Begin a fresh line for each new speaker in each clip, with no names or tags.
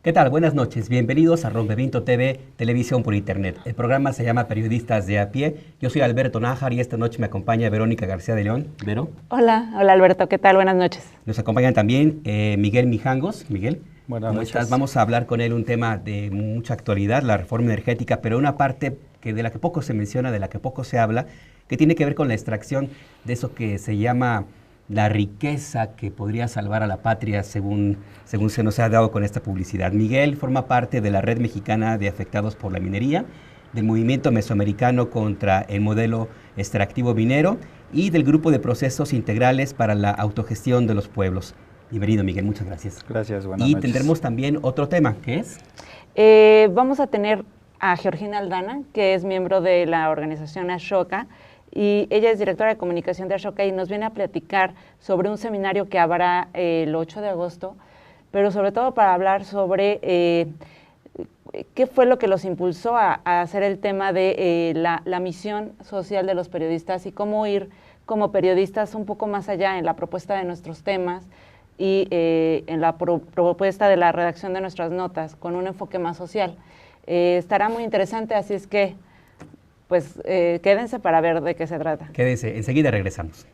¿Qué tal? Buenas noches. Bienvenidos a Rompimiento TV, televisión por internet. El programa se llama Periodistas de a pie. Yo soy Alberto Nájar y esta noche me acompaña Verónica García de León. Vero.
Hola Alberto, ¿qué tal? Buenas noches.
Nos acompañan también Miguel Mijangos. Miguel,
buenas noches.
¿Estás? Vamos a hablar con él un tema de mucha actualidad, la reforma energética, pero una parte de la que poco se menciona, de la que poco se habla, que tiene que ver con la extracción de eso que se llama la riqueza que podría salvar a la patria, según se nos ha dado con esta publicidad. Miguel forma parte de la Red Mexicana de Afectados por la Minería, del Movimiento Mesoamericano contra el Modelo Extractivo Minero y del Grupo de Procesos Integrales para la Autogestión de los Pueblos. Bienvenido, Miguel, muchas gracias.
Gracias, buenas
noches. Y tendremos también otro tema, ¿qué es?
Vamos a tener a Georgina Aldana, que es miembro de la organización Ashoka, y ella es directora de comunicación de Ashoka y nos viene a platicar sobre un seminario que habrá el 8 de agosto, pero sobre todo para hablar sobre qué fue lo que los impulsó a hacer el tema de la misión social de los periodistas y cómo ir como periodistas un poco más allá en la propuesta de nuestros temas y en la propuesta de la redacción de nuestras notas con un enfoque más social. Estará muy interesante, así es que pues quédense para ver de qué se trata.
Quédense, enseguida regresamos.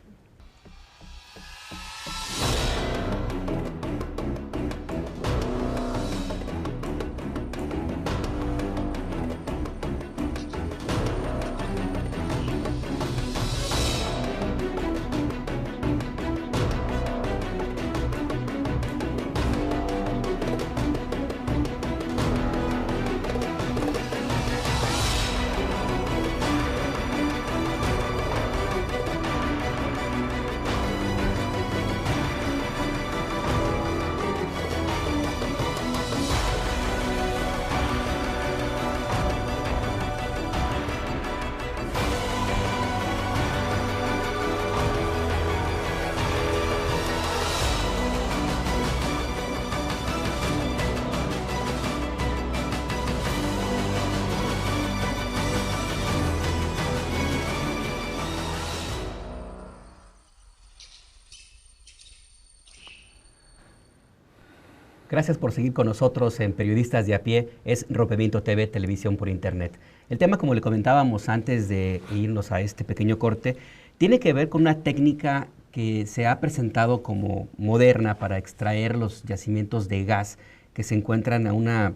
Gracias por seguir con nosotros en Periodistas de a pie, es Rompimiento TV, televisión por internet. El tema, como le comentábamos antes de irnos a este pequeño corte, tiene que ver con una técnica que se ha presentado como moderna para extraer los yacimientos de gas que se encuentran a una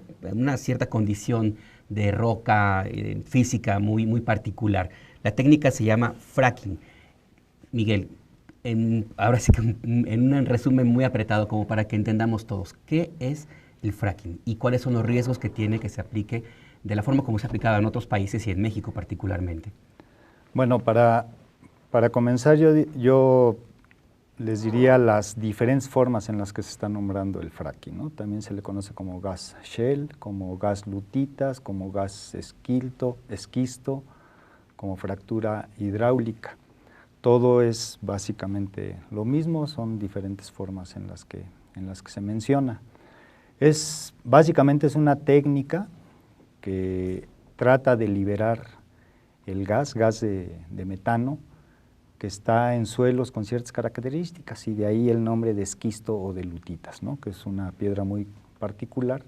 cierta condición de roca física muy particular. La técnica se llama fracking. Miguel, ahora sí que en un resumen muy apretado como para que entendamos todos, ¿qué es el fracking y cuáles son los riesgos que tiene que se aplique de la forma como se ha aplicado en otros países y en México particularmente?
Bueno, para comenzar yo les diría las diferentes formas en las que se está nombrando el fracking, ¿no? También se le conoce como gas shale, como gas lutitas, como gas esquisto, como fractura hidráulica. Todo es básicamente lo mismo, son diferentes formas en las que se menciona. Básicamente es una técnica que trata de liberar el gas de metano, que está en suelos con ciertas características, y de ahí el nombre de esquisto o de lutitas, ¿no? Que es una piedra muy particular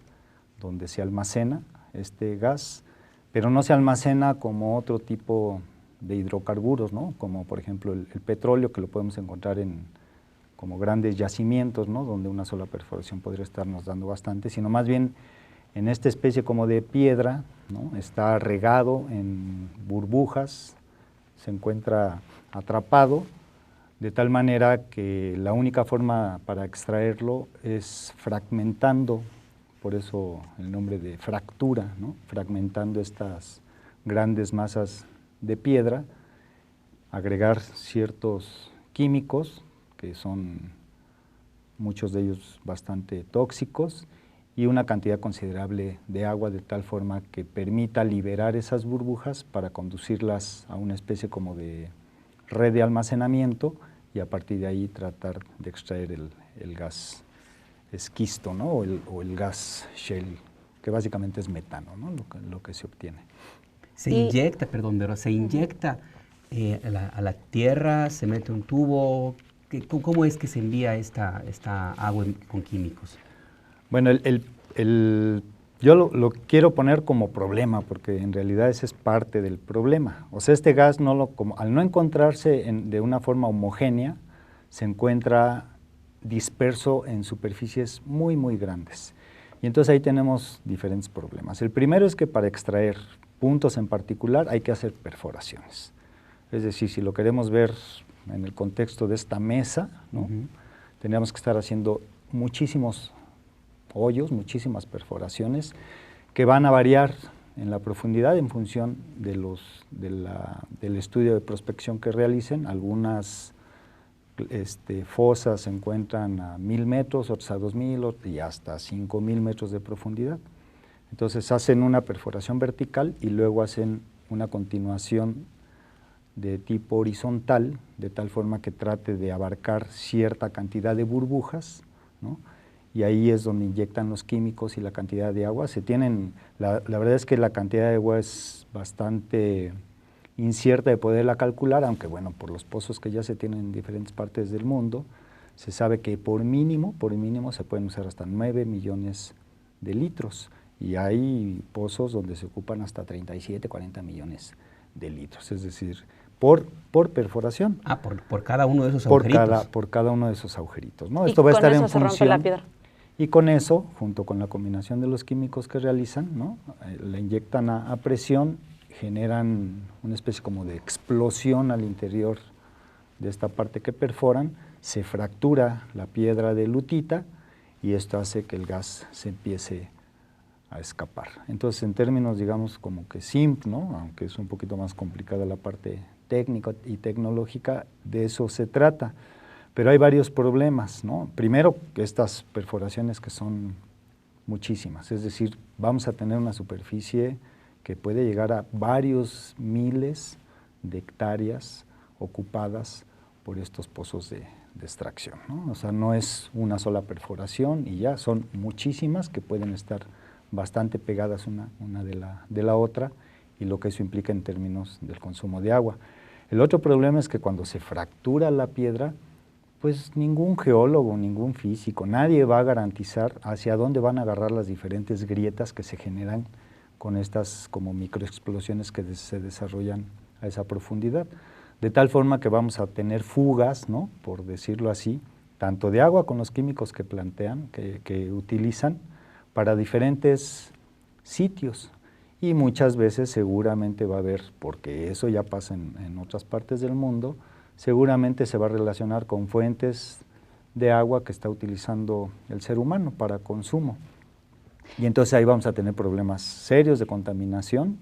donde se almacena este gas, pero no se almacena como otro tipo de hidrocarburos, ¿no? Como por ejemplo el petróleo, que lo podemos encontrar como grandes yacimientos, ¿no? Donde una sola perforación podría estarnos dando bastante, sino más bien en esta especie como de piedra, ¿no? Está regado en burbujas, se encuentra atrapado, de tal manera que la única forma para extraerlo es fragmentando, por eso el nombre de fractura, ¿no? Fragmentando estas grandes masas de piedra, agregar ciertos químicos, que son muchos de ellos bastante tóxicos, y una cantidad considerable de agua, de tal forma que permita liberar esas burbujas para conducirlas a una especie como de red de almacenamiento, y a partir de ahí tratar de extraer el gas esquisto, ¿no? o el gas shale, que básicamente es metano, ¿no? lo que se obtiene.
Se inyecta a la tierra, se mete un tubo. ¿Cómo es que se envía esta agua con químicos?
Bueno, el Yo lo quiero poner como problema, porque en realidad ese es parte del problema. O sea, este gas, al no encontrarse de una forma homogénea, se encuentra disperso en superficies muy, muy grandes. Y entonces ahí tenemos diferentes problemas. El primero es que para extraer puntos en particular hay que hacer perforaciones. Es decir, si lo queremos ver en el contexto de esta mesa, ¿no? Tendríamos que estar haciendo muchísimos hoyos, muchísimas perforaciones que van a variar en la profundidad en función del estudio de prospección que realicen. Algunas fosas se encuentran a 1000 metros, otras a 2000 y hasta 5000 metros de profundidad. Entonces hacen una perforación vertical y luego hacen una continuación de tipo horizontal, de tal forma que trate de abarcar cierta cantidad de burbujas, ¿no? Y ahí es donde inyectan los químicos y la cantidad de agua. La verdad es que la cantidad de agua es bastante incierta de poderla calcular, aunque bueno, por los pozos que ya se tienen en diferentes partes del mundo, se sabe que por mínimo se pueden usar hasta 9 millones de litros. Y hay pozos donde se ocupan hasta 37, 40 millones de litros, es decir, por perforación.
Ah, por cada uno de esos agujeritos.
Por cada uno de esos agujeritos, ¿no?
Y
esto va a estar en
con eso se rompe la piedra.
Y con eso, junto con la combinación de los químicos que realizan, ¿no? La inyectan a presión, generan una especie como de explosión al interior de esta parte que perforan, se fractura la piedra de lutita y esto hace que el gas se empiece a escapar. Entonces, en términos, digamos, como que simples, ¿no? Aunque es un poquito más complicada la parte técnica y tecnológica, de eso se trata. Pero hay varios problemas, ¿no? Primero, estas perforaciones que son muchísimas, es decir, vamos a tener una superficie que puede llegar a varios miles de hectáreas ocupadas por estos pozos de extracción, ¿no? O sea, no es una sola perforación y ya, son muchísimas que pueden estar bastante pegadas una de la otra, y lo que eso implica en términos del consumo de agua. El otro problema es que cuando se fractura la piedra, pues ningún geólogo, ningún físico, nadie va a garantizar hacia dónde van a agarrar las diferentes grietas que se generan con estas como microexplosiones que se desarrollan a esa profundidad. De tal forma que vamos a tener fugas, ¿no? Por decirlo así, tanto de agua con los químicos que plantean, que utilizan, para diferentes sitios. Y muchas veces seguramente va a haber, porque eso ya pasa en otras partes del mundo, seguramente se va a relacionar con fuentes de agua que está utilizando el ser humano para consumo. Y entonces ahí vamos a tener problemas serios de contaminación,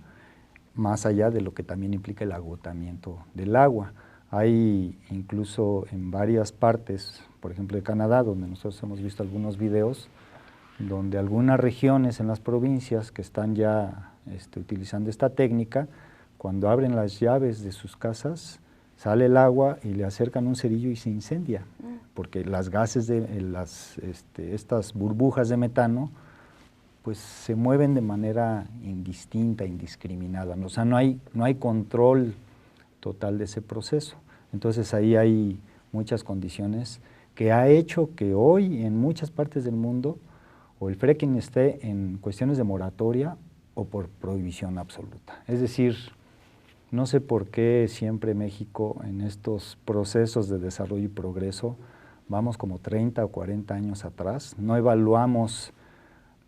más allá de lo que también implica el agotamiento del agua. Hay incluso en varias partes, por ejemplo de Canadá, donde nosotros hemos visto algunos videos, donde algunas regiones en las provincias que están ya utilizando esta técnica, cuando abren las llaves de sus casas, sale el agua y le acercan un cerillo y se incendia, porque las gases estas burbujas de metano, pues se mueven de manera indistinta, indiscriminada, o sea, no hay control total de ese proceso. Entonces ahí hay muchas condiciones que ha hecho que hoy en muchas partes del mundo o el fracking esté en cuestiones de moratoria o por prohibición absoluta. Es decir, no sé por qué siempre México en estos procesos de desarrollo y progreso vamos como 30 o 40 años atrás, no evaluamos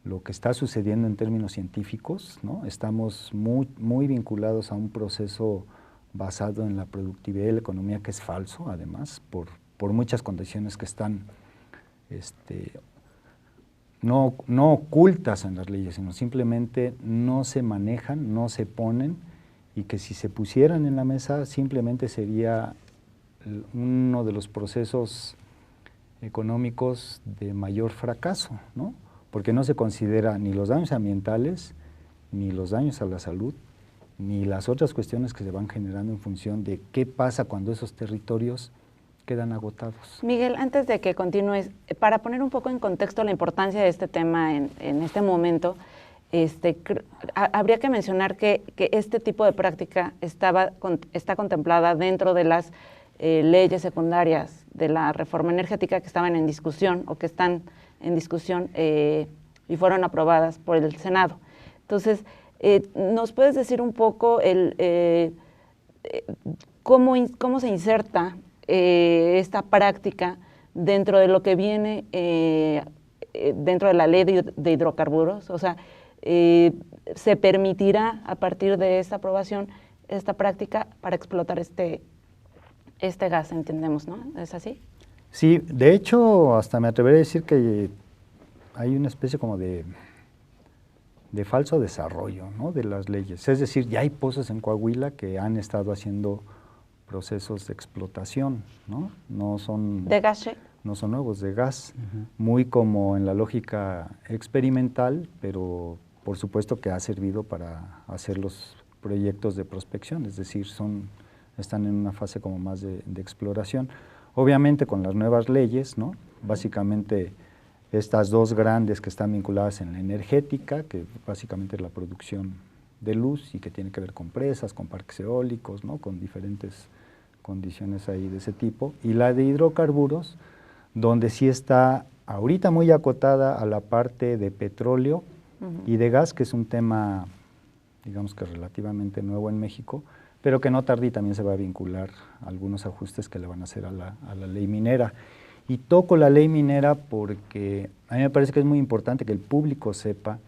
lo que está sucediendo en términos científicos, ¿no? Estamos muy vinculados a un proceso basado en la productividad y la economía que es falso, además, por muchas condiciones que están no ocultas en las leyes, sino simplemente no se manejan, no se ponen, y que si se pusieran en la mesa simplemente sería uno de los procesos económicos de mayor fracaso, ¿no? Porque no se considera ni los daños ambientales, ni los daños a la salud, ni las otras cuestiones que se van generando en función de qué pasa cuando esos territorios quedan agotados.
Miguel, antes de que continúes, para poner un poco en contexto la importancia de este tema en este momento, habría que mencionar que este tipo de práctica está contemplada dentro de las leyes secundarias de la reforma energética que estaban en discusión o que están en discusión y fueron aprobadas por el Senado. Entonces, ¿nos puedes decir un poco cómo se inserta esta práctica dentro de lo que viene dentro de la ley de hidrocarburos? O sea, ¿se permitirá a partir de esta aprobación esta práctica para explotar este gas, entendemos, ¿no? ¿Es así?
Sí, de hecho, hasta me atreveré a decir que hay una especie como de falso desarrollo, ¿no?, de las leyes. Es decir, ya hay pozos en Coahuila que han estado haciendo procesos de explotación, ¿no? No son...
¿De gas?
No son nuevos, de gas, muy como en la lógica experimental, pero por supuesto que ha servido para hacer los proyectos de prospección, es decir, están en una fase como más de exploración. Obviamente con las nuevas leyes, ¿no?, básicamente estas dos grandes que están vinculadas en la energética, que básicamente es la producción de luz y que tiene que ver con presas, con parques eólicos, ¿no?, con diferentes condiciones ahí de ese tipo, y la de hidrocarburos, donde sí está ahorita muy acotada a la parte de petróleo y de gas, que es un tema, digamos que relativamente nuevo en México, pero que no tarde y también se va a vincular a algunos ajustes que le van a hacer a la ley minera. Y toco la ley minera porque a mí me parece que es muy importante que el público sepa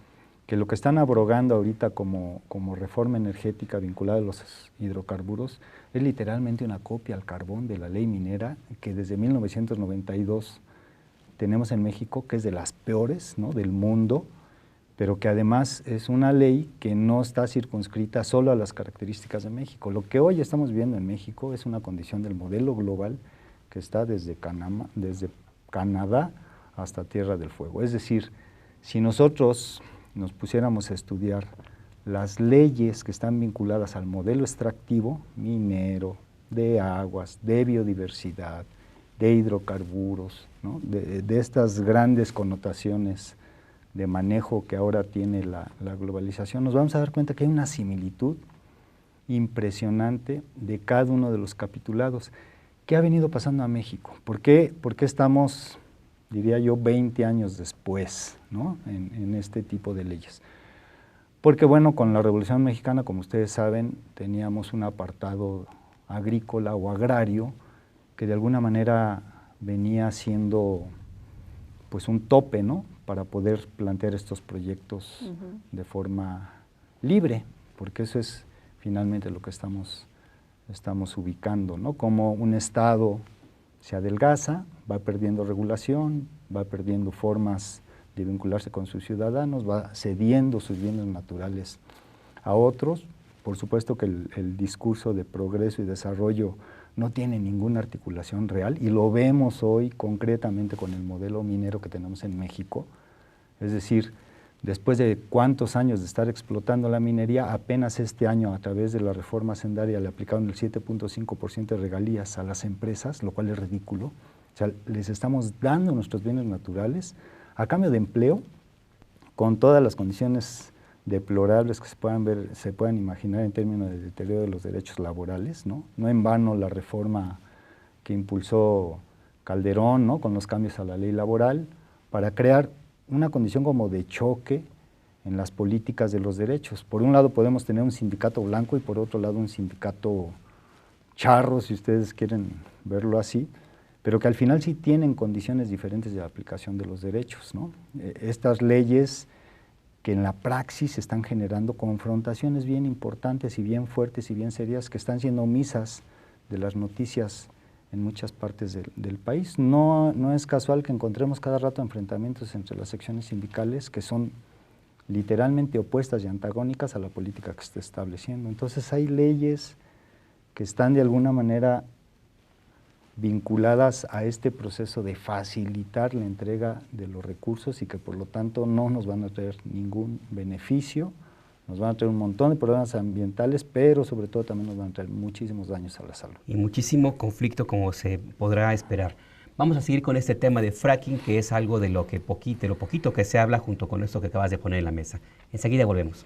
que lo que están abrogando ahorita como reforma energética vinculada a los hidrocarburos es literalmente una copia al carbón de la ley minera que desde 1992 tenemos en México, que es de las peores, ¿no?, del mundo, pero que además es una ley que no está circunscrita solo a las características de México. Lo que hoy estamos viendo en México es una condición del modelo global que está desde Canadá hasta Tierra del Fuego. Es decir, si nosotros nos pusiéramos a estudiar las leyes que están vinculadas al modelo extractivo, minero, de aguas, de biodiversidad, de hidrocarburos, ¿no?, de estas grandes connotaciones de manejo que ahora tiene la globalización, nos vamos a dar cuenta que hay una similitud impresionante de cada uno de los capitulados. ¿Qué ha venido pasando a México? ¿Por qué estamos, diría yo, 20 años después, ¿no?, en este tipo de leyes? Porque bueno, con la Revolución Mexicana, como ustedes saben, teníamos un apartado agrícola o agrario que de alguna manera venía siendo pues un tope, ¿no?, para poder plantear estos proyectos de forma libre, porque eso es finalmente lo que estamos ubicando, ¿no?, como un Estado se adelgaza, va perdiendo regulación, va perdiendo formas de vincularse con sus ciudadanos, va cediendo sus bienes naturales a otros. Por supuesto que el discurso de progreso y desarrollo no tiene ninguna articulación real y lo vemos hoy concretamente con el modelo minero que tenemos en México. Es decir, después de cuántos años de estar explotando la minería, apenas este año a través de la reforma hacendaria le aplicaron el 7.5% de regalías a las empresas, lo cual es ridículo. O sea, les estamos dando nuestros bienes naturales a cambio de empleo, con todas las condiciones deplorables que se puedan imaginar en términos de deterioro de los derechos laborales, ¿no? No en vano la reforma que impulsó Calderón, ¿no?, con los cambios a la ley laboral, para crear una condición como de choque en las políticas de los derechos. Por un lado podemos tener un sindicato blanco y por otro lado un sindicato charro, si ustedes quieren verlo así, pero que al final sí tienen condiciones diferentes de aplicación de los derechos, ¿no? Estas leyes que en la praxis están generando confrontaciones bien importantes y bien fuertes y bien serias que están siendo omisas de las noticias en muchas partes del país. No es casual que encontremos cada rato enfrentamientos entre las secciones sindicales que son literalmente opuestas y antagónicas a la política que se está estableciendo. Entonces hay leyes que están de alguna manera vinculadas a este proceso de facilitar la entrega de los recursos y que por lo tanto no nos van a traer ningún beneficio, nos van a traer un montón de problemas ambientales, pero sobre todo también nos van a traer muchísimos daños a la salud.
Y muchísimo conflicto como se podrá esperar. Vamos a seguir con este tema de fracking, que es algo de lo poquito que se habla junto con esto que acabas de poner en la mesa. Enseguida volvemos.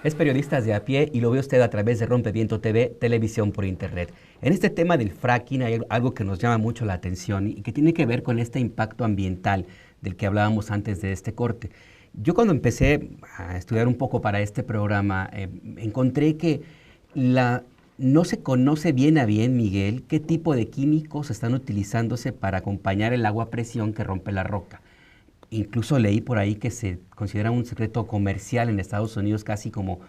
Es Periodistas de a Pie y lo ve usted a través de Rompeviento TV, televisión por internet. En este tema del fracking hay algo que nos llama mucho la atención y que tiene que ver con este impacto ambiental del que hablábamos antes de este corte. Yo cuando empecé a estudiar un poco para este programa, encontré que no se conoce bien a bien, Miguel, qué tipo de químicos están utilizándose para acompañar el agua a presión que rompe la roca. Incluso leí por ahí que se considera un secreto comercial en Estados Unidos, casi como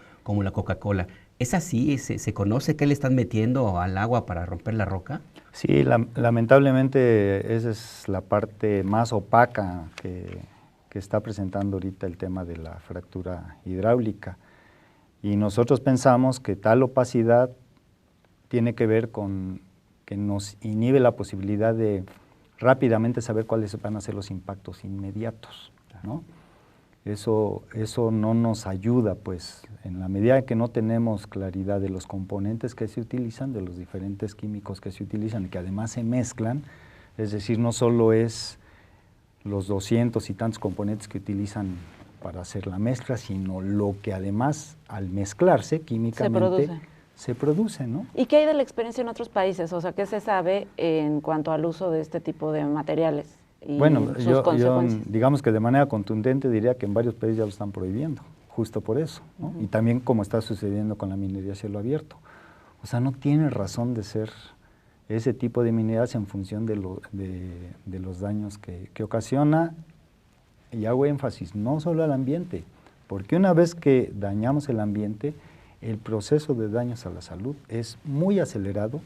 la Coca-Cola. ¿Es así? ¿Se conoce qué le están metiendo al agua para romper la roca?
Sí, lamentablemente esa es la parte más opaca que está presentando ahorita el tema de la fractura hidráulica. Y nosotros pensamos que tal opacidad tiene que ver con que nos inhibe la posibilidad de rápidamente saber cuáles van a ser los impactos inmediatos, ¿no? Eso no nos ayuda, pues, en la medida que no tenemos claridad de los componentes que se utilizan, de los diferentes químicos que se utilizan y que además se mezclan, es decir, no solo es los 200 y tantos componentes que utilizan para hacer la mezcla, sino lo que además al mezclarse químicamente se produce, ¿no?
¿Y qué hay de la experiencia en otros países? O sea, ¿qué se sabe en cuanto al uso de este tipo de materiales y sus consecuencias?
Yo digamos que de manera contundente diría que en varios países ya lo están prohibiendo, justo por eso, ¿no? Y también como está sucediendo con la minería a cielo abierto. O sea, no tiene razón de ser ese tipo de minerías en función de los daños que ocasiona, y hago énfasis, no solo al ambiente, porque una vez que dañamos el ambiente, el proceso de daños a la salud es muy acelerado,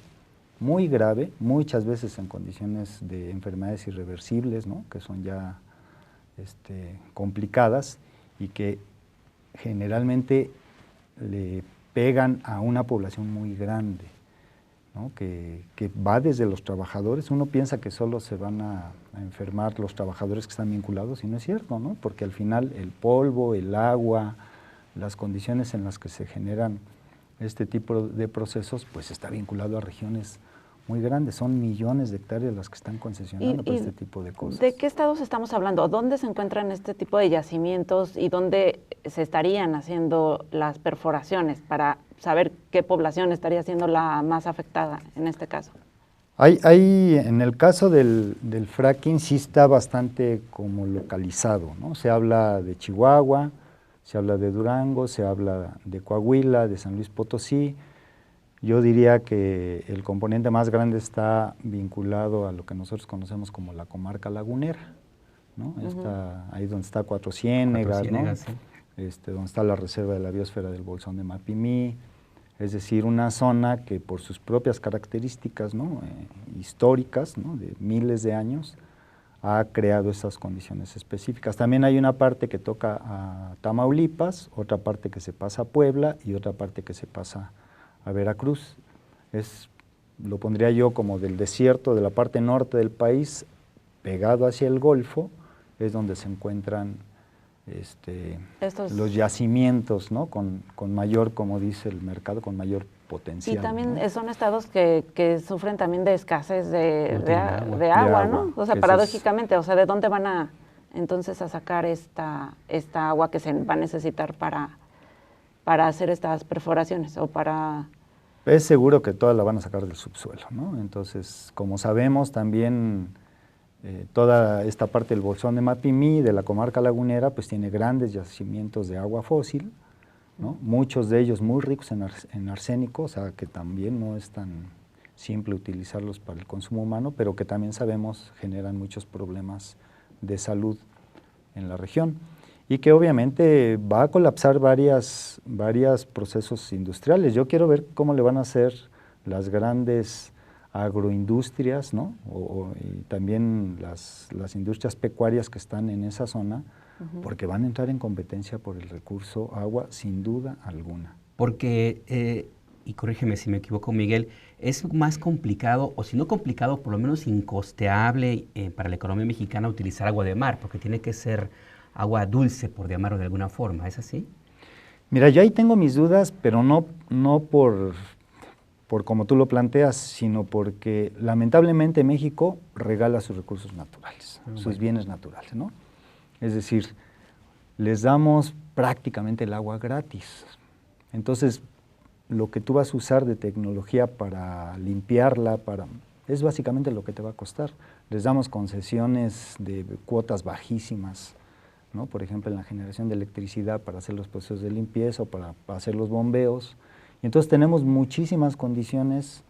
muy grave, muchas veces en condiciones de enfermedades irreversibles, ¿no? Que son ya complicadas y que generalmente le pegan a una población muy grande, ¿no? Que va desde los trabajadores. Uno piensa que solo se van a enfermar los trabajadores que están vinculados y no es cierto, ¿no? Porque al final el polvo, el agua, las condiciones en las que se generan este tipo de procesos, pues está vinculado a regiones muy grandes, son millones de hectáreas las que están concesionando para este tipo de cosas.
¿De qué estados estamos hablando? ¿Dónde se encuentran este tipo de yacimientos y dónde se estarían haciendo las perforaciones para saber qué población estaría siendo la más afectada en este caso?
En el caso del fracking sí está bastante como localizado, ¿no? Se habla de Chihuahua, se habla de Durango, se habla de Coahuila, de San Luis Potosí. Yo diría que el componente más grande está vinculado a lo que nosotros conocemos como la comarca lagunera, ¿no? Ahí donde está Cuatro Ciénegas, ¿no? Sí. Donde está la reserva de la biosfera del Bolsón de Mapimí, es decir, una zona que por sus propias características, ¿no? Históricas, ¿no? De miles de años, ha creado esas condiciones específicas. También hay una parte que toca a Tamaulipas, otra parte que se pasa a Puebla y otra parte que se pasa a Veracruz. Lo pondría yo como del desierto, de la parte norte del país, pegado hacia el Golfo, es donde se encuentran los yacimientos, ¿no? Con mayor, como dice el mercado, con mayor potencial.
Y también,
¿no?
Son estados que sufren también de escasez de agua, ¿no? O sea, paradójicamente, o sea, ¿de dónde van entonces a sacar esta agua que se va a necesitar para hacer estas perforaciones o para...?
Es seguro que todas la van a sacar del subsuelo, ¿no? Entonces, como sabemos, también toda esta parte del Bolsón de Mapimí, de la comarca lagunera, pues tiene grandes yacimientos de agua fósil, ¿no? Muchos de ellos muy ricos en arsénico, o sea, que también no es tan simple utilizarlos para el consumo humano, pero que también sabemos generan muchos problemas de salud en la región. Y que obviamente va a colapsar varios procesos industriales. Yo quiero ver cómo le van a hacer las grandes agroindustrias, ¿no? Y también las industrias pecuarias que están en esa zona, porque van a entrar en competencia por el recurso agua, sin duda alguna.
Porque, y corrígeme si me equivoco, Miguel, es más complicado, o si no complicado, por lo menos incosteable para la economía mexicana utilizar agua de mar, porque tiene que ser agua dulce, por llamarlo de alguna forma, ¿es así?
Mira, yo ahí tengo mis dudas, pero no por como tú lo planteas, sino porque lamentablemente México regala sus recursos naturales, sus bienes naturales, ¿no? Es decir, les damos prácticamente el agua gratis, Entonces, lo que tú vas a usar de tecnología para limpiarla, es básicamente lo que te va a costar. Les damos concesiones de cuotas bajísimas, ¿no? Por ejemplo, en la generación de electricidad para hacer los procesos de limpieza o para hacer los bombeos. Y entonces tenemos muchísimas condiciones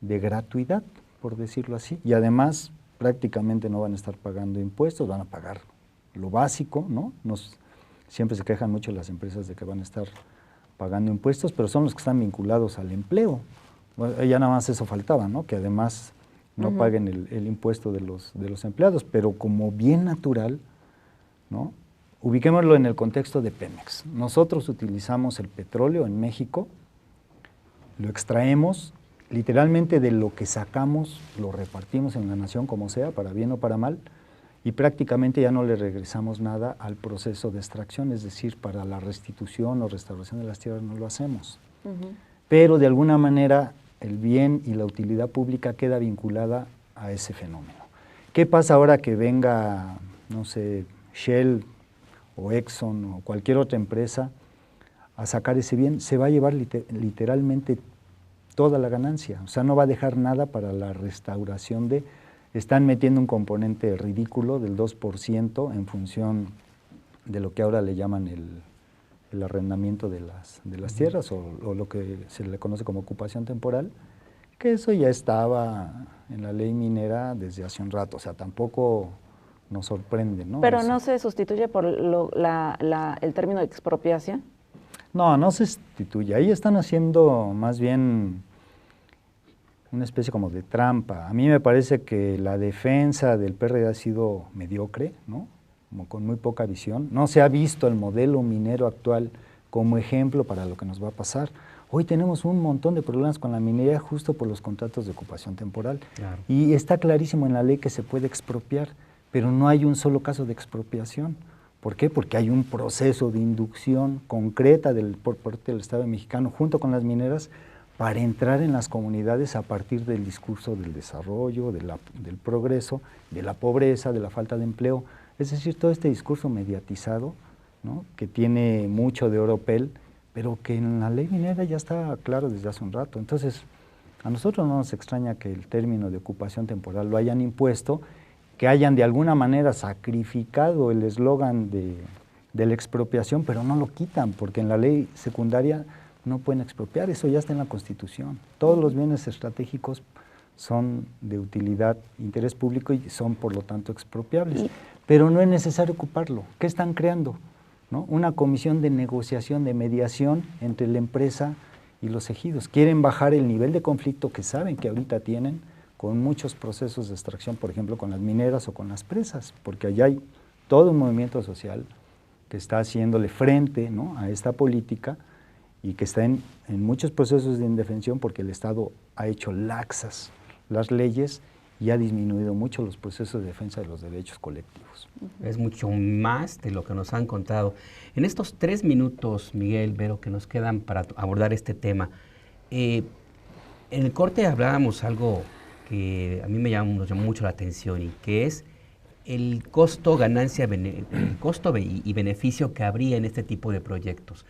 de gratuidad, por decirlo así, y además prácticamente no van a estar pagando impuestos, van a pagar lo básico, ¿no? Siempre se quejan mucho las empresas de que van a estar pagando impuestos, pero son los que están vinculados al empleo. Bueno, ya nada más eso faltaba, ¿no? Que además no paguen el impuesto de los empleados, pero como bien natural, ¿no? Ubiquémoslo en el contexto de Pemex. Nosotros utilizamos el petróleo en México, lo extraemos, literalmente de lo que sacamos lo repartimos en la nación como sea, para bien o para mal, y prácticamente ya no le regresamos nada al proceso de extracción, es decir, para la restitución o restauración de las tierras no lo hacemos. Pero de alguna manera el bien y la utilidad pública queda vinculada a ese fenómeno. ¿Qué pasa ahora que venga, no sé, Shell o Exxon o cualquier otra empresa a sacar ese bien? Se va a llevar literalmente toda la ganancia, o sea, no va a dejar nada para la restauración de... Están metiendo un componente ridículo del 2% en función de lo que ahora le llaman el arrendamiento de las tierras o lo que se le conoce como ocupación temporal, que eso ya estaba en la ley minera desde hace un rato, o sea, tampoco nos sorprende, ¿no?
Pero
eso.
¿no se sustituye por el término de expropiación?
No, no se sustituye. Ahí están haciendo más bien una especie como de trampa. A mí me parece que la defensa del PRD ha sido mediocre, ¿no? Como con muy poca visión. No se ha visto el modelo minero actual como ejemplo para lo que nos va a pasar. Hoy tenemos un montón de problemas con la minería justo por los contratos de ocupación temporal. Claro. Y está clarísimo en la ley que se puede expropiar, pero no hay un solo caso de expropiación. ¿Por qué? Porque hay un proceso de inducción concreta por parte del Estado mexicano junto con las mineras para entrar en las comunidades a partir del discurso del desarrollo, del progreso, de la pobreza, de la falta de empleo. Es decir, todo este discurso mediatizado, ¿no? Que tiene mucho de oropel, pero que en la ley minera ya está claro desde hace un rato. Entonces, a nosotros no nos extraña que el término de ocupación temporal lo hayan impuesto, que hayan de alguna manera sacrificado el eslogan de la expropiación, pero no lo quitan, porque en la ley secundaria no pueden expropiar, eso ya está en la Constitución. Todos los bienes estratégicos son de utilidad, interés público y son por lo tanto expropiables. Pero no es necesario ocuparlo. ¿Qué están creando? ¿No? Una comisión de negociación, de mediación entre la empresa y los ejidos. Quieren bajar el nivel de conflicto que saben que ahorita tienen con muchos procesos de extracción, por ejemplo, con las mineras o con las presas, porque allá hay todo un movimiento social que está haciéndole frente, ¿no? a esta política y que está en muchos procesos de indefensión porque el Estado ha hecho laxas las leyes y ha disminuido mucho los procesos de defensa de los derechos colectivos.
Es mucho más de lo que nos han contado. En estos 3 minutos, Miguel, Vero, que nos quedan para abordar este tema, en el corte hablábamos algo que a mí nos llamó mucho la atención y que es el costo, el costo y beneficio que habría en este tipo de proyectos.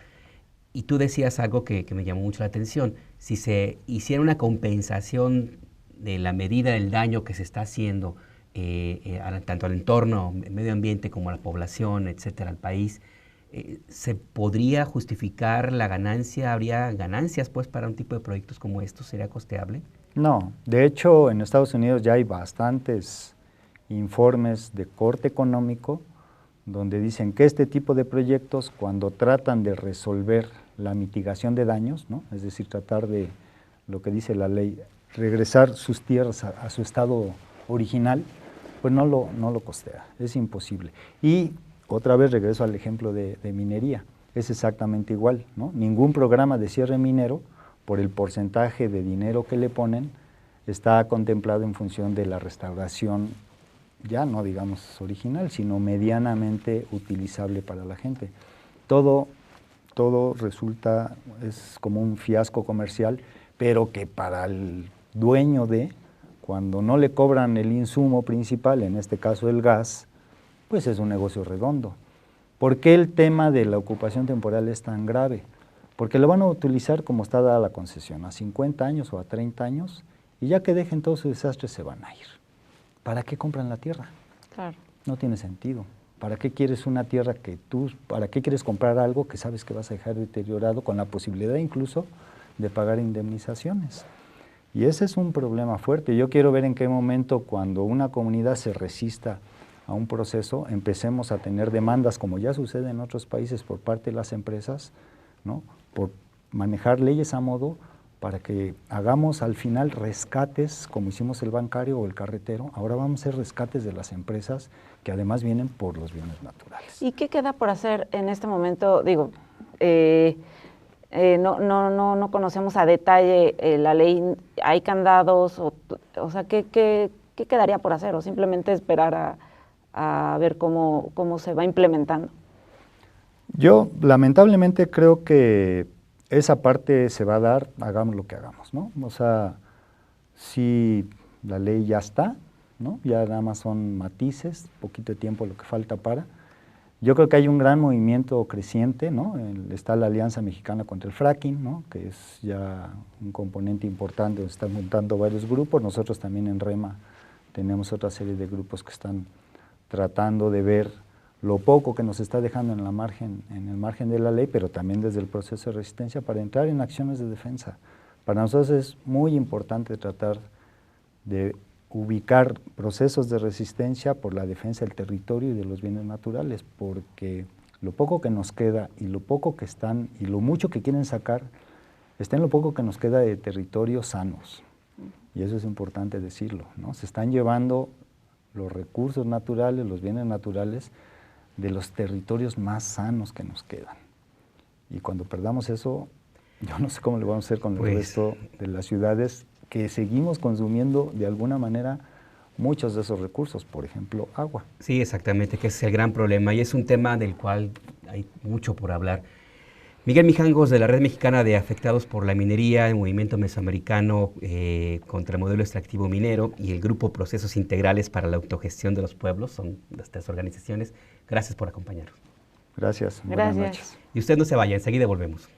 Y tú decías algo que me llamó mucho la atención. Si se hiciera una compensación de la medida del daño que se está haciendo tanto al entorno, medio ambiente, como a la población, etcétera, al país, ¿se podría justificar la ganancia? ¿Habría ganancias pues para un tipo de proyectos como estos? ¿Sería costeable?
No, de hecho en Estados Unidos ya hay bastantes informes de corte económico donde dicen que este tipo de proyectos, cuando tratan de resolver la mitigación de daños, ¿no? Es decir, tratar de, lo que dice la ley, regresar sus tierras a su estado original, pues no lo costea, es imposible. Y otra vez regreso al ejemplo de minería, es exactamente igual, ¿no? Ningún programa de cierre minero, por el porcentaje de dinero que le ponen, está contemplado en función de la restauración, ya no digamos original, sino medianamente utilizable para la gente. Todo resulta, es como un fiasco comercial, pero que para el dueño cuando no le cobran el insumo principal, en este caso el gas, pues es un negocio redondo. ¿Por qué el tema de la ocupación temporal es tan grave? porque lo van a utilizar como está dada la concesión, a 50 años o a 30 años, y ya que dejen todo su desastre se van a ir. ¿Para qué compran la tierra?
Claro.
No tiene sentido. ¿Para qué quieres una tierra para qué quieres comprar algo que sabes que vas a dejar deteriorado con la posibilidad incluso de pagar indemnizaciones? Y ese es un problema fuerte. Yo quiero ver en qué momento, cuando una comunidad se resista a un proceso, empecemos a tener demandas, como ya sucede en otros países por parte de las empresas, ¿no? Por manejar leyes a modo para que hagamos al final rescates, como hicimos el bancario o el carretero. Ahora vamos a hacer rescates de las empresas que además vienen por los bienes naturales.
¿Y qué queda por hacer en este momento? Digo, no conocemos a detalle la ley, ¿hay candados? O sea, ¿qué quedaría por hacer? ¿O simplemente esperar a ver cómo se va implementando?
Yo lamentablemente creo que esa parte se va a dar, hagamos lo que hagamos, ¿no? O sea, si la ley ya está, ¿no? Ya nada más son matices, poquito de tiempo lo que falta para. Yo creo que hay un gran movimiento creciente, ¿no? Está la Alianza Mexicana contra el Fracking, ¿no? Que es ya un componente importante, donde están juntando varios grupos. Nosotros también en REMA tenemos otra serie de grupos que están tratando de ver lo poco que nos está dejando en el margen de la ley, pero también desde el proceso de resistencia para entrar en acciones de defensa. Para nosotros es muy importante tratar de ubicar procesos de resistencia por la defensa del territorio y de los bienes naturales, porque lo poco que nos queda y lo poco que están y lo mucho que quieren sacar está en lo poco que nos queda de territorios sanos. Y eso es importante decirlo, ¿no? Se están llevando los recursos naturales, los bienes naturales, de los territorios más sanos que nos quedan. Y cuando perdamos eso, yo no sé cómo lo vamos a hacer con el resto de las ciudades que seguimos consumiendo de alguna manera muchos de esos recursos, por ejemplo, agua.
Sí, exactamente, que es el gran problema y es un tema del cual hay mucho por hablar. Miguel Mijangos, de la Red Mexicana de Afectados por la Minería, el Movimiento Mesoamericano contra el Modelo Extractivo Minero y el Grupo Procesos Integrales para la Autogestión de los Pueblos, son las tres organizaciones. Gracias por acompañarnos.
Gracias. Buenas noches.
Y usted no se vaya, enseguida volvemos.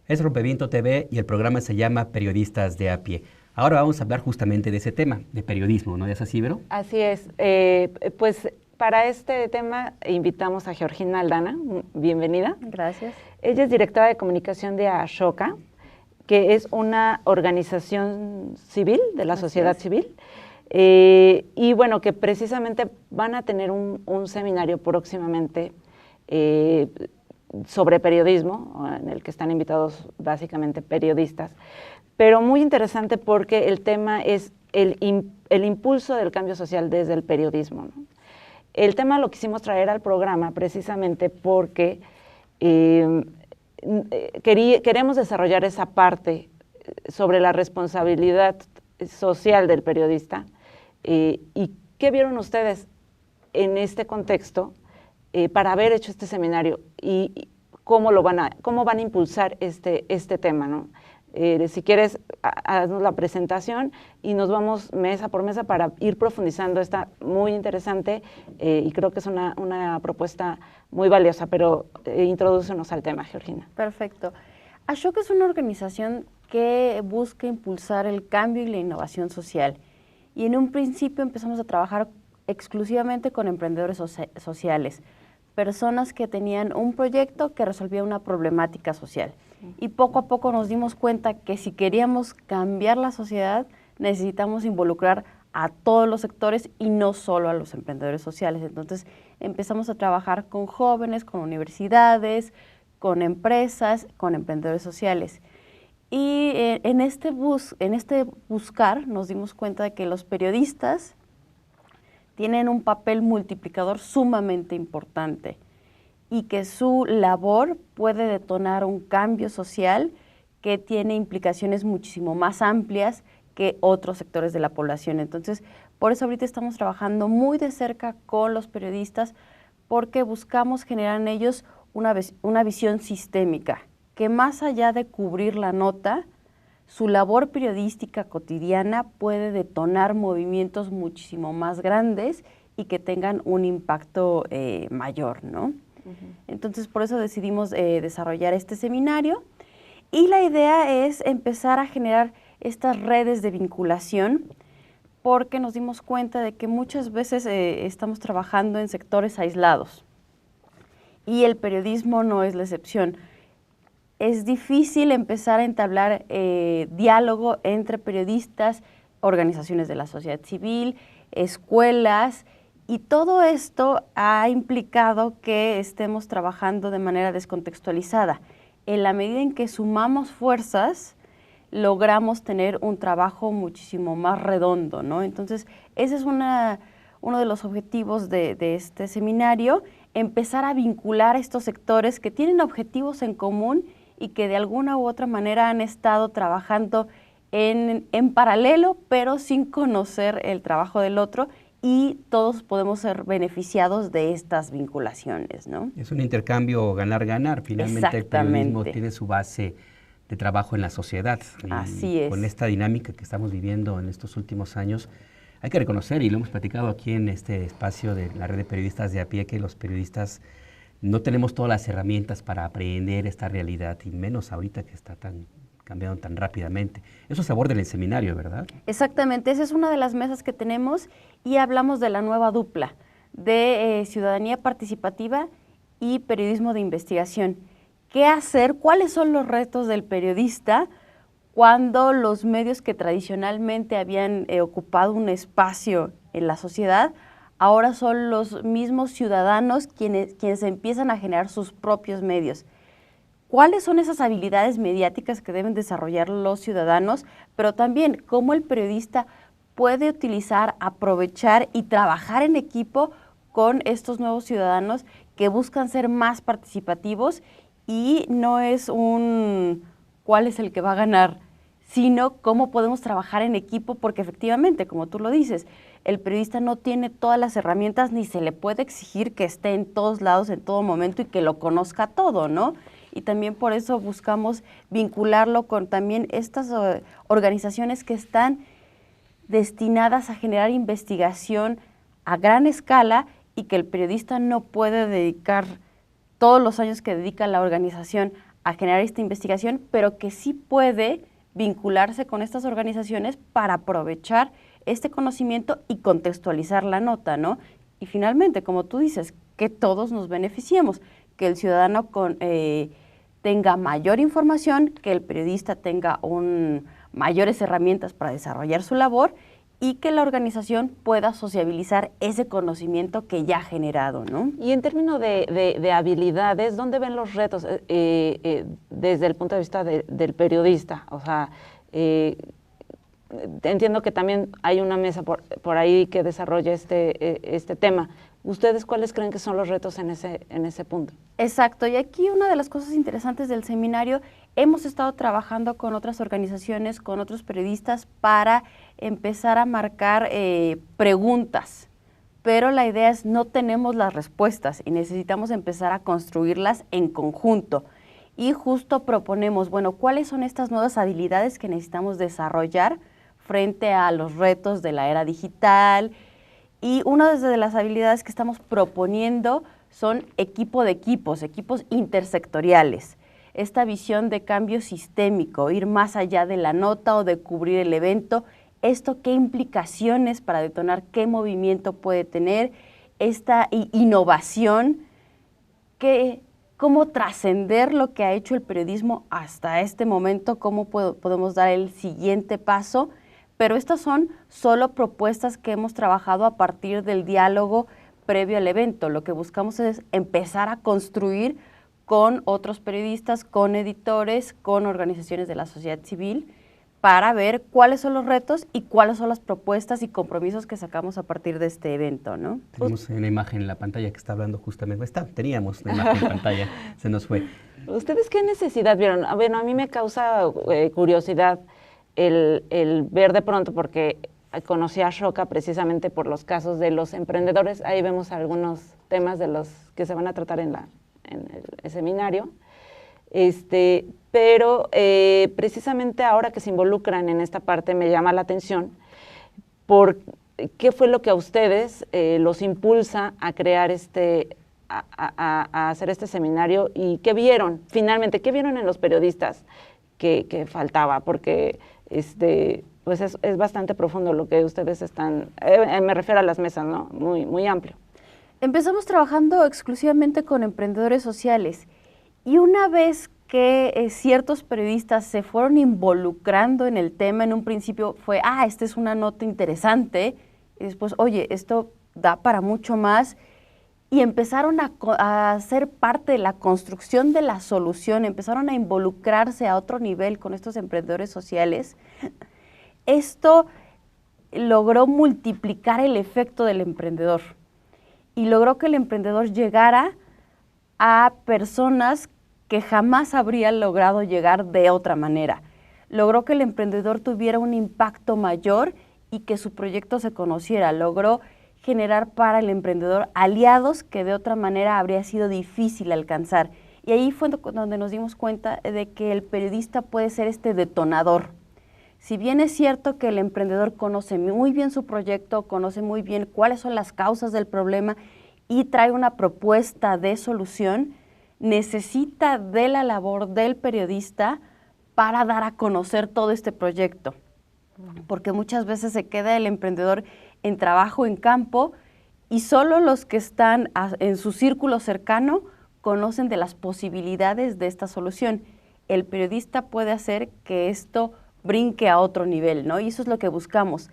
Es Rompeviento TV y el programa se llama Periodistas de a pie. Ahora vamos a hablar justamente de ese tema, de periodismo, ¿no es así, Vero?
Así es. Pues para este tema invitamos a Georgina Aldana. Bienvenida.
Gracias.
Ella es directora de comunicación de Ashoka, que es una organización civil, de la sociedad civil. Y bueno, que precisamente van a tener un seminario próximamente sobre periodismo, en el que están invitados básicamente periodistas, pero muy interesante porque el tema es el impulso del cambio social desde el periodismo, ¿no? El tema lo quisimos traer al programa precisamente porque queremos desarrollar esa parte sobre la responsabilidad social del periodista. ¿Y qué vieron ustedes en este contexto para haber hecho este seminario y cómo van a impulsar este tema, ¿no? Si quieres, haznos la presentación y nos vamos mesa por mesa para ir profundizando. Está muy interesante y creo que es una propuesta muy valiosa, pero introdúcenos al tema, Georgina.
Perfecto. Ashoka es una organización que busca impulsar el cambio y la innovación social. Y en un principio empezamos a trabajar exclusivamente con emprendedores sociales, personas que tenían un proyecto que resolvía una problemática social. Y poco a poco nos dimos cuenta que si queríamos cambiar la sociedad, necesitamos involucrar a todos los sectores y no solo a los emprendedores sociales. Entonces empezamos a trabajar con jóvenes, con universidades, con empresas, con emprendedores sociales. Y en este buscar nos dimos cuenta de que los periodistas tienen un papel multiplicador sumamente importante y que su labor puede detonar un cambio social que tiene implicaciones muchísimo más amplias que otros sectores de la población. Entonces, por eso ahorita estamos trabajando muy de cerca con los periodistas porque buscamos generar en ellos una visión sistémica, que más allá de cubrir la nota, su labor periodística cotidiana puede detonar movimientos muchísimo más grandes y que tengan un impacto mayor, ¿no? Entonces, por eso decidimos desarrollar este seminario y la idea es empezar a generar estas redes de vinculación porque nos dimos cuenta de que muchas veces estamos trabajando en sectores aislados y el periodismo no es la excepción. Es difícil empezar a entablar diálogo entre periodistas, organizaciones de la sociedad civil, escuelas, y todo esto ha implicado que estemos trabajando de manera descontextualizada. En la medida en que sumamos fuerzas, logramos tener un trabajo muchísimo más redondo, ¿no? Entonces, ese es uno de los objetivos de este seminario, empezar a vincular a estos sectores que tienen objetivos en común y que de alguna u otra manera han estado trabajando en paralelo, pero sin conocer el trabajo del otro, y todos podemos ser beneficiados de estas vinculaciones, ¿no?
Es un intercambio ganar-ganar. Finalmente el periodismo tiene su base de trabajo en la sociedad.
Así es.
Con esta dinámica que estamos viviendo en estos últimos años, hay que reconocer, y lo hemos platicado aquí en este espacio de la red de periodistas de a pie, que los periodistas no tenemos todas las herramientas para aprender esta realidad, y menos ahorita que está cambiando tan rápidamente. Eso se aborda en el seminario, ¿verdad?
Exactamente, esa es una de las mesas que tenemos y hablamos de la nueva dupla de ciudadanía participativa y periodismo de investigación. ¿Qué hacer? ¿Cuáles son los retos del periodista cuando los medios que tradicionalmente habían ocupado un espacio en la sociedad ahora son los mismos ciudadanos quienes empiezan a generar sus propios medios? ¿Cuáles son esas habilidades mediáticas que deben desarrollar los ciudadanos? Pero también cómo el periodista puede utilizar, aprovechar y trabajar en equipo con estos nuevos ciudadanos que buscan ser más participativos, y no es cuál es el que va a ganar, sino cómo podemos trabajar en equipo, porque efectivamente, como tú lo dices, el periodista no tiene todas las herramientas ni se le puede exigir que esté en todos lados en todo momento y que lo conozca todo, ¿no? Y también por eso buscamos vincularlo con también estas organizaciones que están destinadas a generar investigación a gran escala y que el periodista no puede dedicar todos los años que dedica la organización a generar esta investigación, pero que sí puede vincularse con estas organizaciones para aprovechar este conocimiento y contextualizar la nota, ¿no? Y finalmente, como tú dices, que todos nos beneficiemos, que el ciudadano tenga mayor información, que el periodista tenga mayores herramientas para desarrollar su labor y que la organización pueda sociabilizar ese conocimiento que ya ha generado, ¿no?
Y en términos de habilidades, ¿dónde ven los retos desde el punto de vista del periodista? O sea, entiendo que también hay una mesa por ahí que desarrolla este tema. ¿Ustedes cuáles creen que son los retos en ese punto?
Exacto, y aquí una de las cosas interesantes del seminario, hemos estado trabajando con otras organizaciones, con otros periodistas para empezar a marcar preguntas, pero la idea es no tenemos las respuestas y necesitamos empezar a construirlas en conjunto. Y justo proponemos, bueno, ¿cuáles son estas nuevas habilidades que necesitamos desarrollar frente a los retos de la era digital? Y una de las habilidades que estamos proponiendo son equipos intersectoriales. Esta visión de cambio sistémico, ir más allá de la nota o de cubrir el evento, esto qué implicaciones para detonar, qué movimiento puede tener, esta innovación, cómo trascender lo que ha hecho el periodismo hasta este momento, cómo podemos dar el siguiente paso. Pero estas son solo propuestas que hemos trabajado a partir del diálogo previo al evento. Lo que buscamos es empezar a construir con otros periodistas, con editores, con organizaciones de la sociedad civil, para ver cuáles son los retos y cuáles son las propuestas y compromisos que sacamos a partir de este evento, ¿no?
Tenemos una imagen en la pantalla que está hablando justamente. Teníamos una imagen en pantalla, se nos fue.
¿Ustedes qué necesidad vieron? Bueno, a mí me causa curiosidad el ver de pronto, porque conocí a Ashoka precisamente por los casos de los emprendedores. Ahí vemos algunos temas de los que se van a tratar en el seminario. Pero precisamente ahora que se involucran en esta parte me llama la atención por qué fue lo que a ustedes los impulsa a crear a hacer este seminario y qué vieron, finalmente, qué vieron en los periodistas que faltaba, porque pues es bastante profundo lo que ustedes están, me refiero a las mesas, ¿no? Muy, muy amplio.
Empezamos trabajando exclusivamente con emprendedores sociales y una vez que ciertos periodistas se fueron involucrando en el tema, en un principio fue, esta es una nota interesante, y después, oye, esto da para mucho más, y empezaron a ser parte de la construcción de la solución, empezaron a involucrarse a otro nivel con estos emprendedores sociales. Esto logró multiplicar el efecto del emprendedor y logró que el emprendedor llegara a personas que jamás habría logrado llegar de otra manera. Logró que el emprendedor tuviera un impacto mayor y que su proyecto se conociera. Logró generar para el emprendedor aliados que de otra manera habría sido difícil alcanzar. Y ahí fue donde nos dimos cuenta de que el periodista puede ser este detonador. Si bien es cierto que el emprendedor conoce muy bien su proyecto, conoce muy bien cuáles son las causas del problema y trae una propuesta de solución, necesita de la labor del periodista para dar a conocer todo este proyecto. Porque muchas veces se queda el emprendedor en trabajo en campo y solo los que están en su círculo cercano conocen de las posibilidades de esta solución. El periodista puede hacer que esto brinque a otro nivel, ¿no? Y eso es lo que buscamos,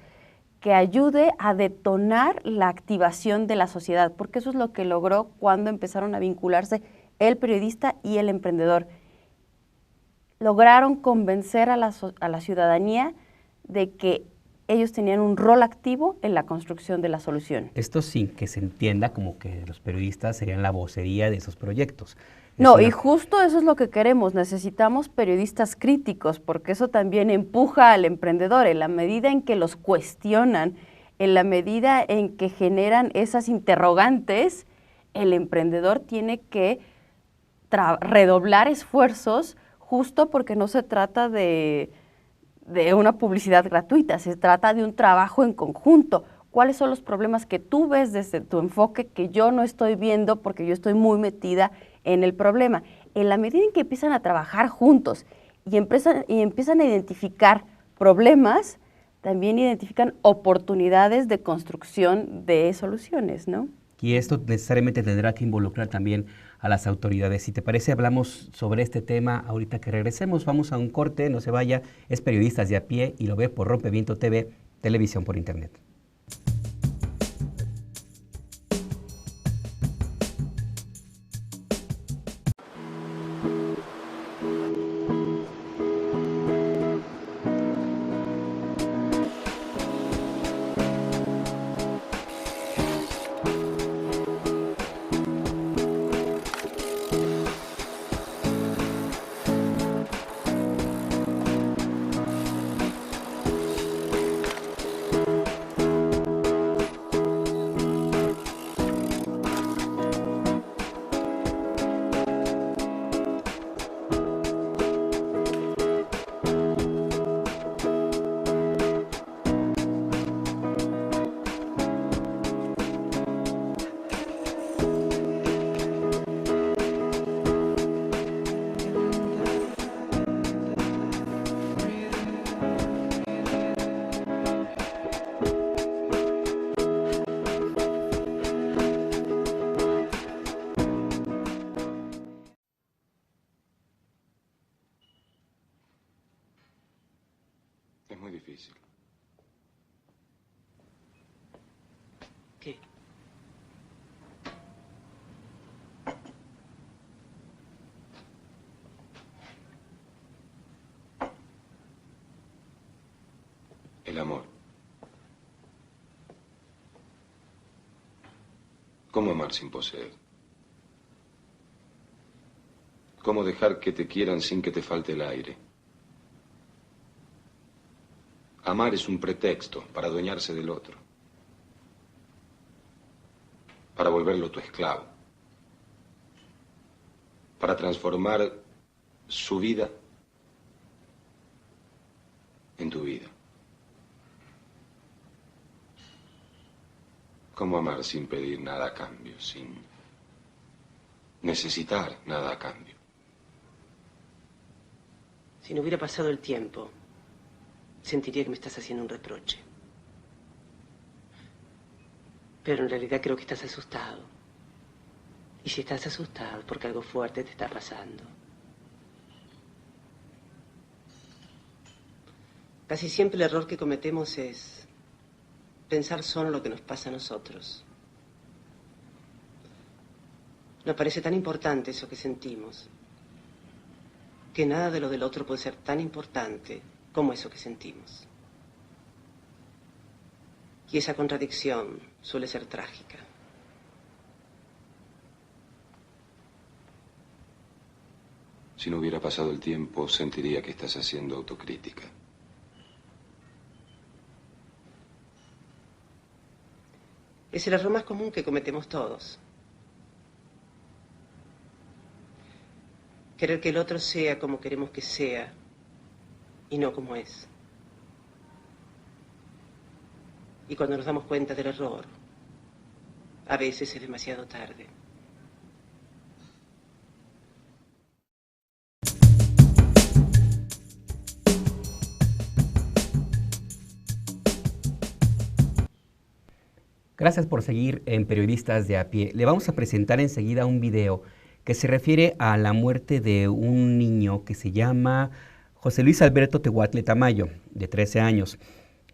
que ayude a detonar la activación de la sociedad, porque eso es lo que logró cuando empezaron a vincularse el periodista y el emprendedor. Lograron convencer a la ciudadanía de que ellos tenían un rol activo en la construcción de la solución.
Esto sin que se entienda como que los periodistas serían la vocería de esos proyectos.
No, y justo eso es lo que queremos. Necesitamos periodistas críticos, porque eso también empuja al emprendedor. En la medida en que los cuestionan, en la medida en que generan esas interrogantes, el emprendedor tiene que redoblar esfuerzos, justo porque no se trata de una publicidad gratuita, se trata de un trabajo en conjunto. ¿Cuáles son los problemas que tú ves desde tu enfoque que yo no estoy viendo porque yo estoy muy metida en el problema? en la medida en que empiezan a trabajar juntos y empiezan a identificar problemas, también identifican oportunidades de construcción de soluciones, ¿no?
Y esto necesariamente tendrá que involucrar también a las autoridades. Si te parece, hablamos sobre este tema ahorita que regresemos. Vamos a un corte, no se vaya. Es Periodistas de a Pie y lo ve por Rompeviento TV, televisión por internet.
Es muy difícil.
¿Qué?
El amor. ¿Cómo amar sin poseer? ¿Cómo dejar que te quieran sin que te falte el aire? Amar es un pretexto para adueñarse del otro, para volverlo tu esclavo, para transformar su vida en tu vida. ¿Cómo amar sin pedir nada a cambio, sin necesitar nada a cambio?
Si no hubiera pasado el tiempo, sentiría que me estás haciendo un reproche. Pero en realidad creo que estás asustado. Y si estás asustado es porque algo fuerte te está pasando. Casi siempre el error que cometemos es pensar solo lo que nos pasa a nosotros. Nos parece tan importante eso que sentimos, que nada de lo del otro puede ser tan importante como eso que sentimos. Y esa contradicción suele ser trágica.
Si no hubiera pasado el tiempo, sentiría que estás haciendo autocrítica.
Es el error más común que cometemos todos. Querer que el otro sea como queremos que sea y no como es. Y cuando nos damos cuenta del error, a veces es demasiado tarde.
Gracias por seguir en Periodistas de a Pie. Le vamos a presentar enseguida un video que se refiere a la muerte de un niño que se llama José Luis Alberto Tehuatle Tamayo, de 13 años.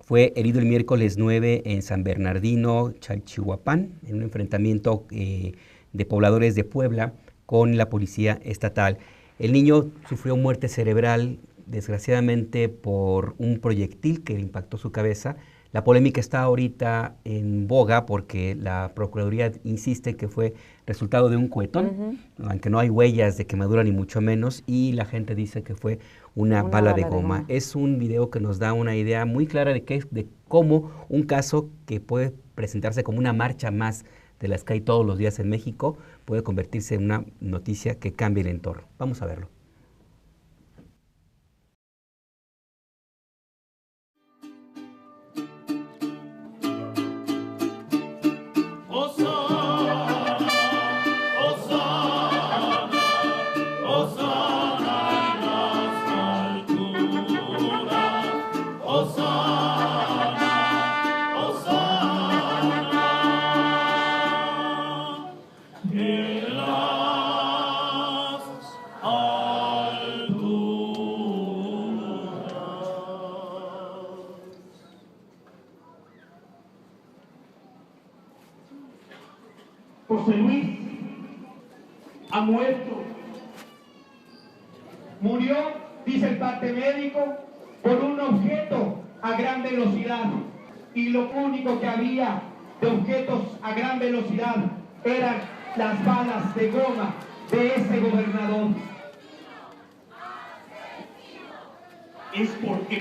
Fue herido el miércoles 9 en San Bernardino, Chalchihuapán, en un enfrentamiento de pobladores de Puebla con la policía estatal. El niño sufrió muerte cerebral, desgraciadamente, por un proyectil que le impactó su cabeza. La polémica está ahorita en boga porque la Procuraduría insiste que fue resultado de un cohetón, aunque no hay huellas de quemadura ni mucho menos, y la gente dice que fue una bala de goma. Es un video que nos da una idea muy clara de cómo un caso que puede presentarse como una marcha más de las que hay todos los días en México puede convertirse en una noticia que cambie el entorno. Vamos a verlo.
en las alturas. José Luis ha muerto. Murió, dice el parte médico, por un objeto a gran velocidad. Y lo único que había de objetos a gran velocidad eran las balas de goma de ese gobernador. Es porque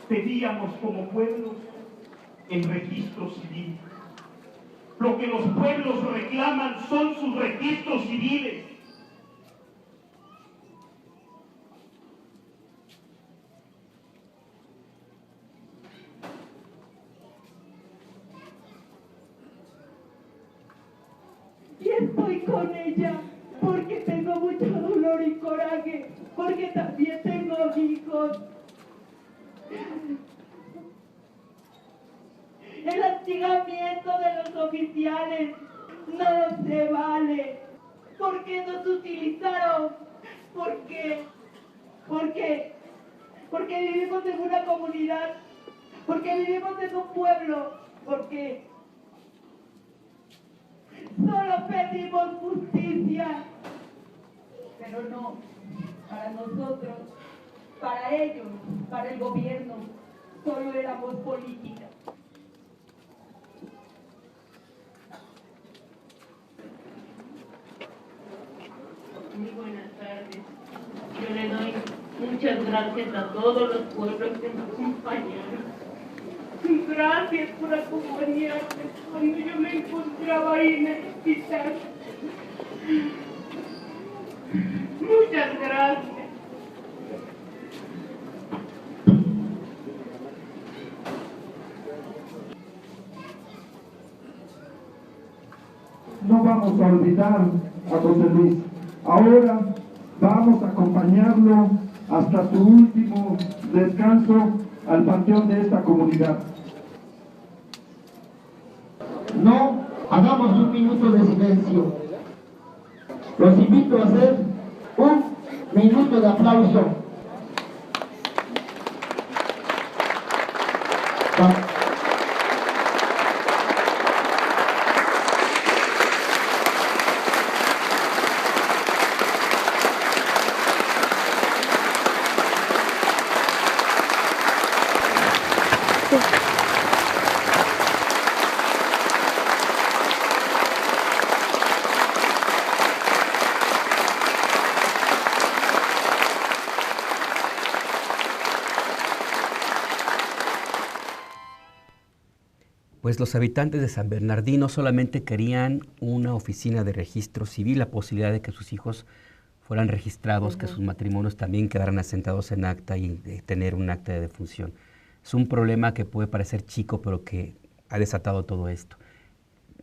pedíamos como pueblos el registro civil. Lo que los pueblos reclaman son sus registros civiles. Y estoy con ella porque tengo mucho dolor y coraje, porque también tengo hijos. El hostigamiento de los oficiales no se vale. ¿Por qué nos utilizaron? ¿Por qué? Porque vivimos en una comunidad, porque vivimos en un pueblo, porque solo pedimos justicia. Pero no, para nosotros, para ellos, para el gobierno, solo éramos política. Muy buenas tardes. Yo le doy muchas gracias a todos los pueblos que nos acompañaron. Gracias por acompañarme cuando yo me encontraba ahí en el hospital. Muchas gracias.
No vamos a olvidar a José Luis. Ahora vamos a acompañarlo hasta su último descanso al panteón de esta comunidad.
No hagamos un minuto de silencio. Los invito a hacer un minuto de aplauso.
Pues los habitantes de San Bernardino solamente querían una oficina de registro civil, la posibilidad de que sus hijos fueran registrados, que sus matrimonios también quedaran asentados en acta y de tener un acta de defunción. Es un problema que puede parecer chico, pero que ha desatado todo esto.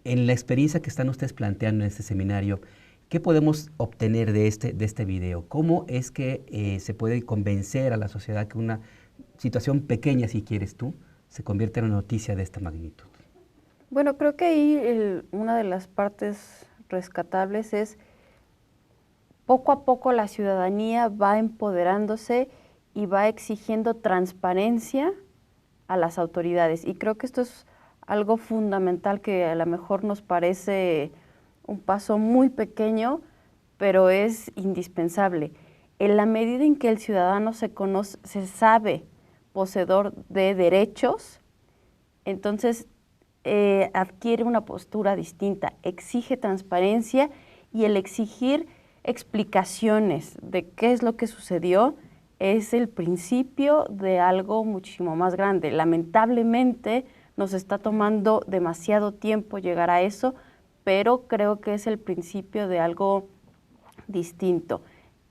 En la experiencia que están ustedes planteando en este seminario, ¿qué podemos obtener de este video? ¿Cómo es que se puede convencer a la sociedad que una situación pequeña, si quieres tú, se convierte en una noticia de esta magnitud?
Bueno, creo que ahí una de las partes rescatables es poco a poco la ciudadanía va empoderándose y va exigiendo transparencia a las autoridades. Y creo que esto es algo fundamental que a lo mejor nos parece un paso muy pequeño, pero es indispensable. En la medida en que el ciudadano se sabe poseedor de derechos, entonces adquiere una postura distinta, exige transparencia, y el exigir explicaciones de qué es lo que sucedió es el principio de algo muchísimo más grande. Lamentablemente nos está tomando demasiado tiempo llegar a eso, pero creo que es el principio de algo distinto.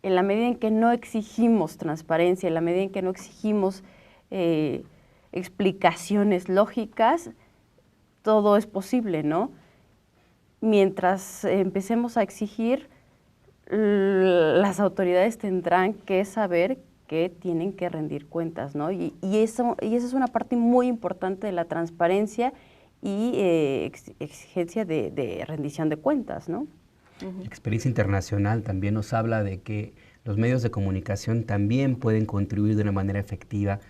En la medida en que no exigimos transparencia, en la medida en que no exigimos explicaciones lógicas, todo es posible, ¿no? Mientras empecemos a exigir, las autoridades tendrán que saber que tienen que rendir cuentas, ¿no? Y esa es una parte muy importante de la transparencia y exigencia de rendición de cuentas, ¿no?
La experiencia internacional también nos habla de que los medios de comunicación también pueden contribuir de una manera efectiva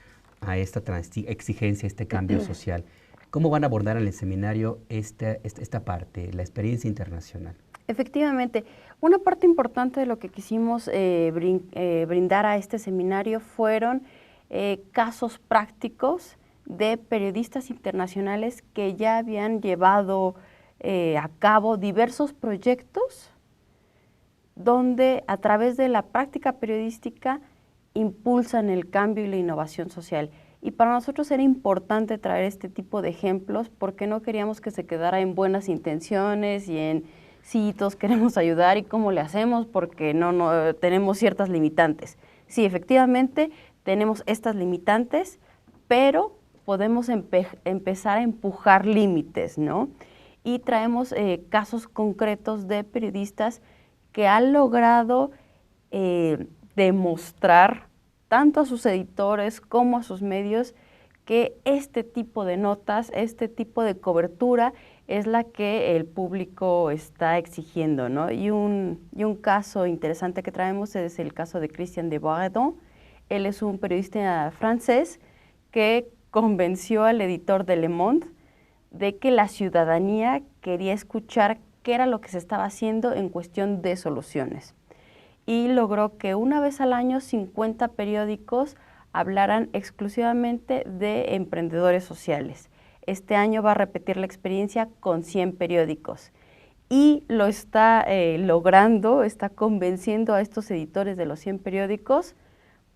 a esta exigencia, este cambio social. ¿Cómo van a abordar en el seminario esta parte, la experiencia internacional?
Efectivamente, una parte importante de lo que quisimos brindar a este seminario fueron casos prácticos de periodistas internacionales que ya habían llevado a cabo diversos proyectos donde a través de la práctica periodística impulsan el cambio y la innovación social. Y para nosotros era importante traer este tipo de ejemplos porque no queríamos que se quedara en buenas intenciones y en sí, todos queremos ayudar y cómo le hacemos porque no tenemos ciertas limitantes. Sí, efectivamente tenemos estas limitantes, pero podemos empezar a empujar límites, ¿no? Y traemos casos concretos de periodistas que han logrado demostrar tanto a sus editores como a sus medios que este tipo de notas, este tipo de cobertura es la que el público está exigiendo, ¿no? Y un caso interesante que traemos es el caso de Christian de Boisredon. Él es un periodista francés que convenció al editor de Le Monde de que la ciudadanía quería escuchar qué era lo que se estaba haciendo en cuestión de soluciones. Y logró que una vez al año 50 periódicos hablaran exclusivamente de emprendedores sociales. Este año va a repetir la experiencia con 100 periódicos y lo está logrando, está convenciendo a estos editores de los 100 periódicos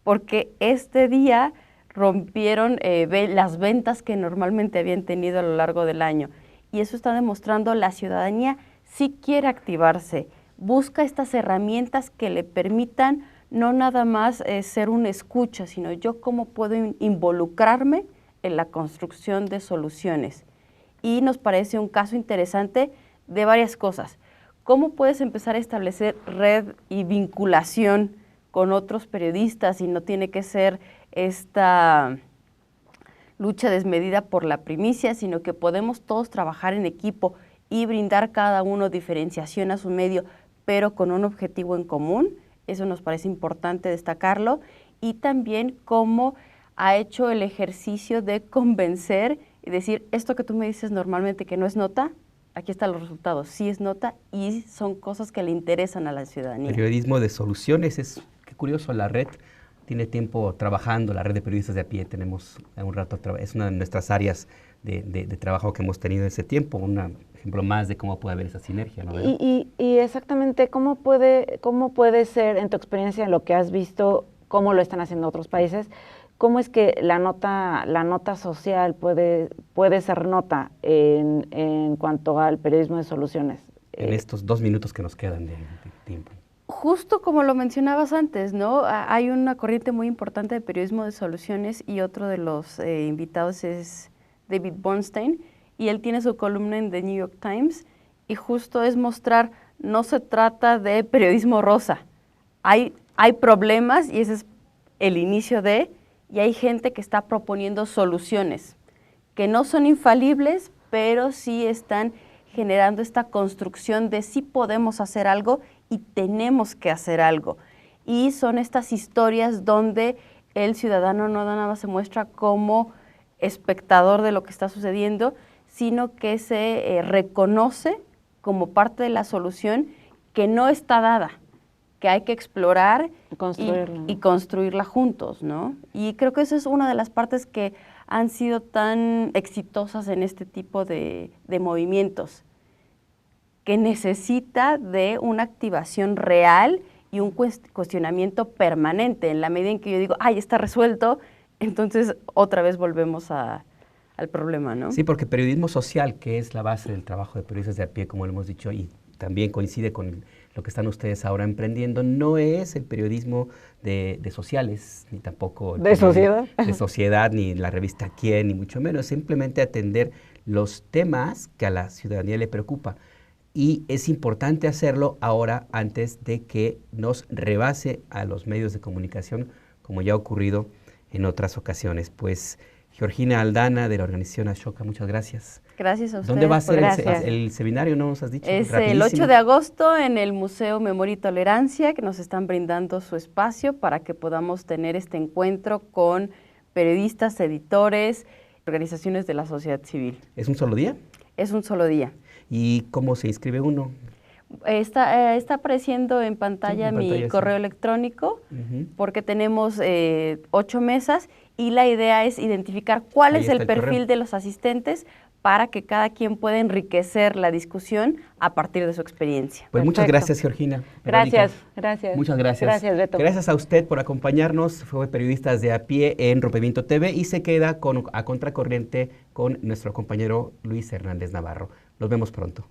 porque este día rompieron las ventas que normalmente habían tenido a lo largo del año. Y eso está demostrando la ciudadanía sí quiere activarse, busca estas herramientas que le permitan no nada más ser una escucha, sino yo cómo puedo involucrarme en la construcción de soluciones. Y nos parece un caso interesante de varias cosas. ¿Cómo puedes empezar a establecer red y vinculación con otros periodistas y no tiene que ser esta lucha desmedida por la primicia, sino que podemos todos trabajar en equipo y brindar cada uno diferenciación a su medio, pero con un objetivo en común? Eso nos parece importante destacarlo. Y también cómo ha hecho el ejercicio de convencer y decir, esto que tú me dices normalmente que no es nota, aquí están los resultados, sí es nota y son cosas que le interesan a la ciudadanía.
Periodismo de soluciones, qué curioso, la red tiene tiempo trabajando, la red de periodistas de a pie, tenemos un rato, es una de nuestras áreas de trabajo que hemos tenido en ese tiempo, un ejemplo más de cómo puede haber esa sinergia, ¿no?
Y exactamente, ¿cómo puede ser, en tu experiencia, en lo que has visto, cómo lo están haciendo otros países, cómo es que la nota social puede ser nota en cuanto al periodismo de soluciones?
En estos 2 minutos que nos quedan de tiempo.
Justo como lo mencionabas antes, ¿no? Hay una corriente muy importante de periodismo de soluciones y otro de los invitados es David Bornstein, y él tiene su columna en The New York Times, y justo es mostrar, no se trata de periodismo rosa, hay problemas y ese es el inicio y hay gente que está proponiendo soluciones, que no son infalibles, pero sí están generando esta construcción de sí podemos hacer algo y tenemos que hacer algo. Y son estas historias donde el ciudadano no nada más se muestra como espectador de lo que está sucediendo, sino que se reconoce como parte de la solución que no está dada, que hay que explorar y construirla juntos, ¿no? Y creo que esa es una de las partes que han sido tan exitosas en este tipo de movimientos, que necesita de una activación real y un cuestionamiento permanente. En la medida en que yo digo, ¡ay, está resuelto!, entonces otra vez volvemos al problema, ¿no?
Sí, porque periodismo social, que es la base del trabajo de periodistas de a pie, como lo hemos dicho, y también coincide con lo que están ustedes ahora emprendiendo, no es el periodismo de sociales, ni tampoco
de
sociedad, ni la revista Quién, ni mucho menos, simplemente atender los temas que a la ciudadanía le preocupa. Y es importante hacerlo ahora antes de que nos rebase a los medios de comunicación, como ya ha ocurrido en otras ocasiones. Pues Georgina Aldana, de la organización Ashoka, muchas gracias.
Gracias a ustedes.
¿Dónde va a ser
Gracias.
el seminario? ¿No nos has dicho?
Es el
Rapidísimo.
8 de agosto en el Museo Memoria y Tolerancia, que nos están brindando su espacio para que podamos tener este encuentro con periodistas, editores, organizaciones de la sociedad civil.
¿Es un solo día?
Es un solo día.
¿Y cómo se inscribe uno?
Está apareciendo en pantalla
en
mi
pantalla, sí.
correo electrónico,
Ujú.
porque tenemos 8 mesas y la idea es identificar cuál
Ahí
es
está
el
el
perfil
correo.
de los asistentes para que cada quien pueda enriquecer la discusión a partir de su experiencia.
Pues muchas
Perfecto.
gracias, Georgina. Verónica.
Gracias.
Muchas gracias.
Gracias, Beto.
Gracias a usted por acompañarnos. Fue Periodistas de a Pie en Rompimiento TV y se queda a contracorriente con nuestro compañero Luis Hernández Navarro. Nos vemos pronto.